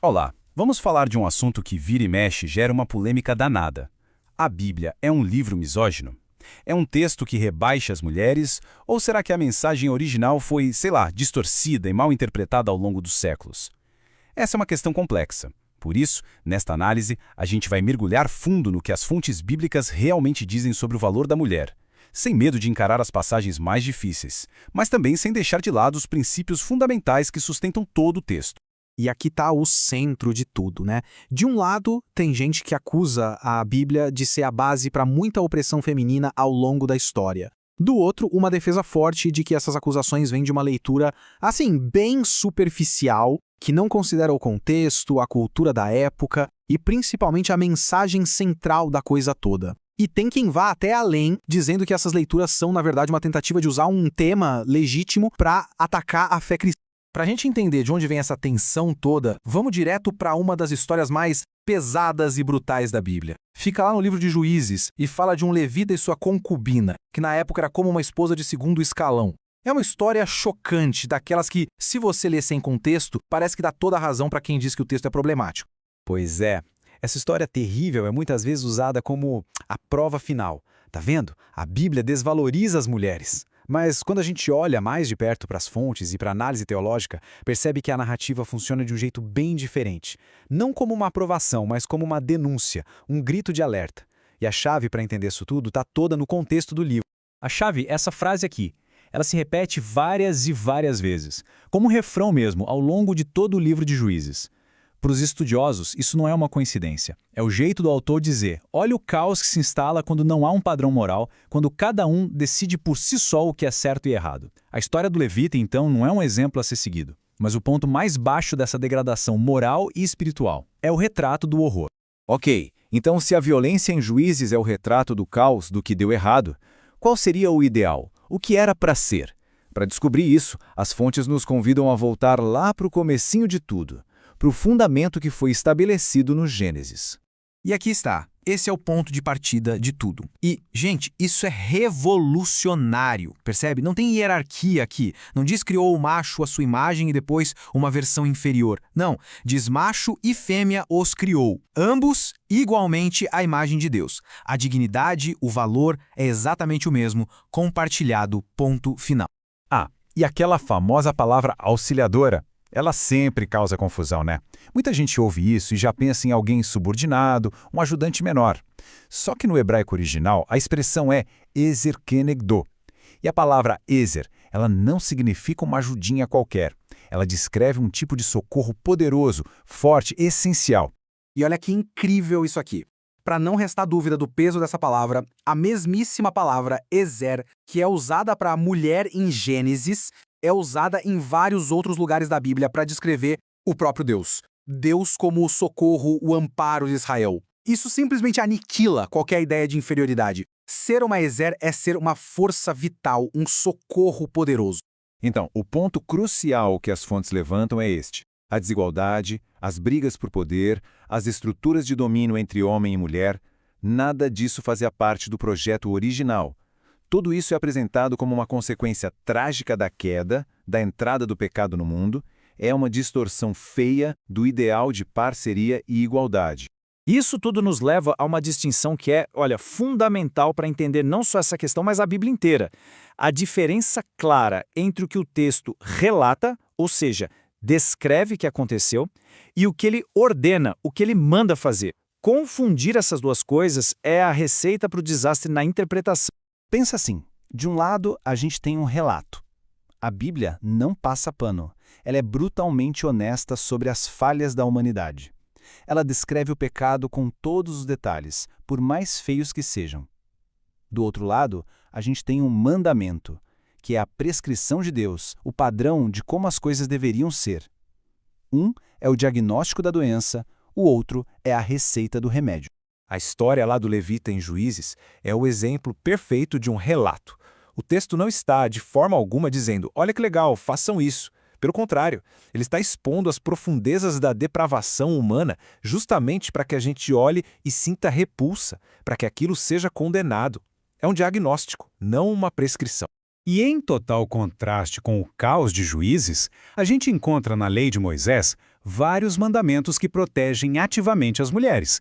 Olá, vamos falar de um assunto que vira e mexe gera uma polêmica danada. A Bíblia é um livro misógino? É um texto que rebaixa as mulheres? Ou será que a mensagem original foi, sei lá, distorcida e mal interpretada ao longo dos séculos? Essa é uma questão complexa. Por isso, nesta análise, a gente vai mergulhar fundo no que as fontes bíblicas realmente dizem sobre o valor da mulher, sem medo de encarar as passagens mais difíceis, mas também sem deixar de lado os princípios fundamentais que sustentam todo o texto. E aqui está o centro de tudo, né? De um lado, tem gente que acusa a Bíblia de ser a base para muita opressão feminina ao longo da história. Do outro, uma defesa forte de que essas acusações vêm de uma leitura, assim, bem superficial, que não considera o contexto, a cultura da época e principalmente a mensagem central da coisa toda. E tem quem vá até além, dizendo que essas leituras são, na verdade, uma tentativa de usar um tema legítimo para atacar a fé cristã. Para a gente entender de onde vem essa tensão toda, vamos direto para uma das histórias mais pesadas e brutais da Bíblia. Fica lá no livro de Juízes e fala de um levita e sua concubina, que na época era como uma esposa de segundo escalão. É uma história chocante, daquelas que, se você ler sem contexto, parece que dá toda a razão para quem diz que o texto é problemático. Pois é, essa história terrível é muitas vezes usada como a prova final. Tá vendo? A Bíblia desvaloriza as mulheres. Mas quando a gente olha mais de perto para as fontes e para a análise teológica, percebe que a narrativa funciona de um jeito bem diferente. Não como uma aprovação, mas como uma denúncia, um grito de alerta. E a chave para entender isso tudo está toda no contexto do livro. A chave é essa frase aqui. Ela se repete várias e várias vezes, como um refrão mesmo, ao longo de todo o livro de Juízes. Para os estudiosos, isso não é uma coincidência. É o jeito do autor dizer, olha o caos que se instala quando não há um padrão moral, quando cada um decide por si só o que é certo e errado. A história do levita, então, não é um exemplo a ser seguido, mas o ponto mais baixo dessa degradação moral e espiritual. É o retrato do horror. Ok, então se a violência em Juízes é o retrato do caos, do que deu errado, qual seria o ideal? O que era para ser? Para descobrir isso, as fontes nos convidam a voltar lá para o comecinho de tudo, para o fundamento que foi estabelecido no Gênesis. E aqui está. Esse é o ponto de partida de tudo. E, gente, isso é revolucionário, percebe? Não tem hierarquia aqui. Não diz criou o macho à sua imagem e depois uma versão inferior. Não, diz macho e fêmea os criou. Ambos igualmente à imagem de Deus. A dignidade, o valor é exatamente o mesmo, compartilhado, ponto final. Ah, e aquela famosa palavra auxiliadora? Ela sempre causa confusão, né? Muita gente ouve isso e já pensa em alguém subordinado, um ajudante menor. Só que no hebraico original, a expressão é ezer kenegdo. E a palavra ezer, ela não significa uma ajudinha qualquer. Ela descreve um tipo de socorro poderoso, forte, essencial. E olha que incrível isso aqui. Para não restar dúvida do peso dessa palavra, a mesmíssima palavra ezer, que é usada para mulher em Gênesis, é usada em vários outros lugares da Bíblia para descrever o próprio Deus. Deus como o socorro, o amparo de Israel. Isso simplesmente aniquila qualquer ideia de inferioridade. Ser uma ezer é ser uma força vital, um socorro poderoso. Então, o ponto crucial que as fontes levantam é este: a desigualdade, as brigas por poder, as estruturas de domínio entre homem e mulher, nada disso fazia parte do projeto original. Tudo isso é apresentado como uma consequência trágica da queda, da entrada do pecado no mundo, é uma distorção feia do ideal de parceria e igualdade. Isso tudo nos leva a uma distinção que é, fundamental para entender não só essa questão, mas a Bíblia inteira. A diferença clara entre o que o texto relata, ou seja, descreve que aconteceu, e o que ele ordena, o que ele manda fazer. Confundir essas duas coisas é a receita para o desastre na interpretação. Pensa assim, de um lado a gente tem um relato. A Bíblia não passa pano. Ela é brutalmente honesta sobre as falhas da humanidade. Ela descreve o pecado com todos os detalhes, por mais feios que sejam. Do outro lado, a gente tem um mandamento, que é a prescrição de Deus, o padrão de como as coisas deveriam ser. Um é o diagnóstico da doença, o outro é a receita do remédio. A história lá do levita em Juízes é o exemplo perfeito de um relato. O texto não está, de forma alguma, dizendo, olha que legal, façam isso. Pelo contrário, ele está expondo as profundezas da depravação humana justamente para que a gente olhe e sinta repulsa, para que aquilo seja condenado. É um diagnóstico, não uma prescrição. E em total contraste com o caos de Juízes, a gente encontra na lei de Moisés vários mandamentos que protegem ativamente as mulheres.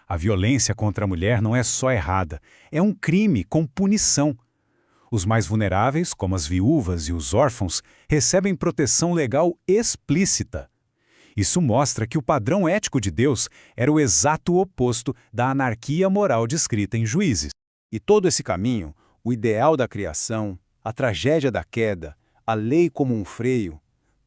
A violência contra a mulher não é só errada, é um crime com punição. Os mais vulneráveis, como as viúvas e os órfãos, recebem proteção legal explícita. Isso mostra que o padrão ético de Deus era o exato oposto da anarquia moral descrita em Juízes. E todo esse caminho, o ideal da criação, a tragédia da queda, a lei como um freio,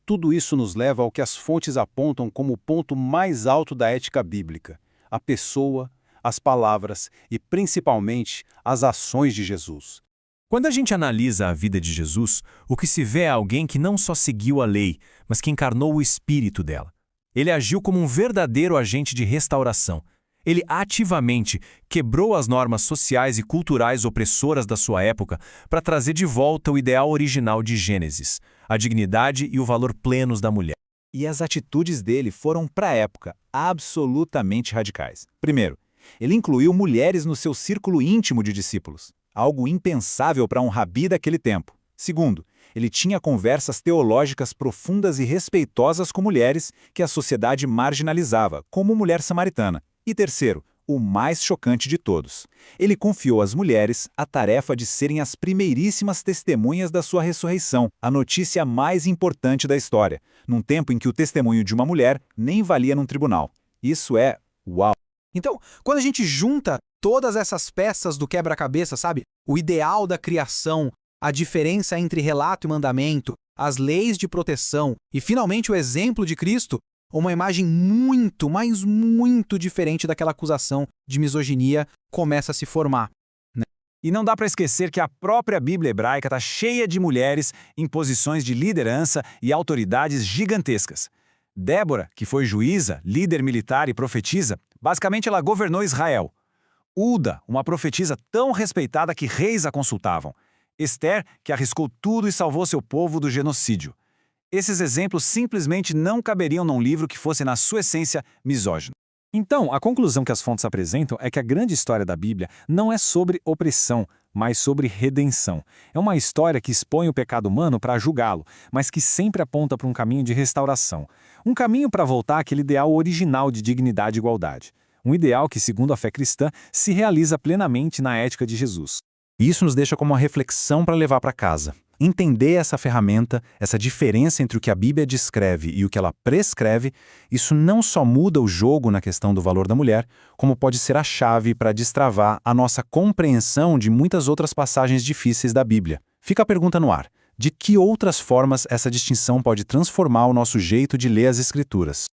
tudo isso nos leva ao que as fontes apontam como o ponto mais alto da ética bíblica: a pessoa, as palavras e, principalmente, as ações de Jesus. Quando a gente analisa a vida de Jesus, o que se vê é alguém que não só seguiu a lei, mas que encarnou o espírito dela. Ele agiu como um verdadeiro agente de restauração. Ele ativamente quebrou as normas sociais e culturais opressoras da sua época para trazer de volta o ideal original de Gênesis, a dignidade e o valor plenos da mulher. E as atitudes dele foram, para a época, absolutamente radicais. Primeiro, ele incluiu mulheres no seu círculo íntimo de discípulos, algo impensável para um rabi daquele tempo. Segundo, ele tinha conversas teológicas profundas e respeitosas com mulheres que a sociedade marginalizava, como mulher samaritana. E terceiro, o mais chocante de todos, ele confiou às mulheres a tarefa de serem as primeiríssimas testemunhas da sua ressurreição, a notícia mais importante da história, num tempo em que o testemunho de uma mulher nem valia num tribunal. Isso é uau! Então, quando a gente junta todas essas peças do quebra-cabeça, sabe? O ideal da criação, a diferença entre relato e mandamento, as leis de proteção e, finalmente, o exemplo de Cristo, uma imagem muito, mas muito diferente daquela acusação de misoginia começa a se formar. E não dá para esquecer que a própria Bíblia hebraica está cheia de mulheres em posições de liderança e autoridades gigantescas. Débora, que foi juíza, líder militar e profetisa, basicamente ela governou Israel. Ulda, uma profetisa tão respeitada que reis a consultavam. Esther, que arriscou tudo e salvou seu povo do genocídio. Esses exemplos simplesmente não caberiam num livro que fosse, na sua essência, misógino. Então, a conclusão que as fontes apresentam é que a grande história da Bíblia não é sobre opressão, mas sobre redenção. É uma história que expõe o pecado humano para julgá-lo, mas que sempre aponta para um caminho de restauração. Um caminho para voltar àquele ideal original de dignidade e igualdade. Um ideal que, segundo a fé cristã, se realiza plenamente na ética de Jesus. E isso nos deixa como uma reflexão para levar para casa. Entender essa ferramenta, essa diferença entre o que a Bíblia descreve e o que ela prescreve, isso não só muda o jogo na questão do valor da mulher, como pode ser a chave para destravar a nossa compreensão de muitas outras passagens difíceis da Bíblia. Fica a pergunta no ar: de que outras formas essa distinção pode transformar o nosso jeito de ler as Escrituras?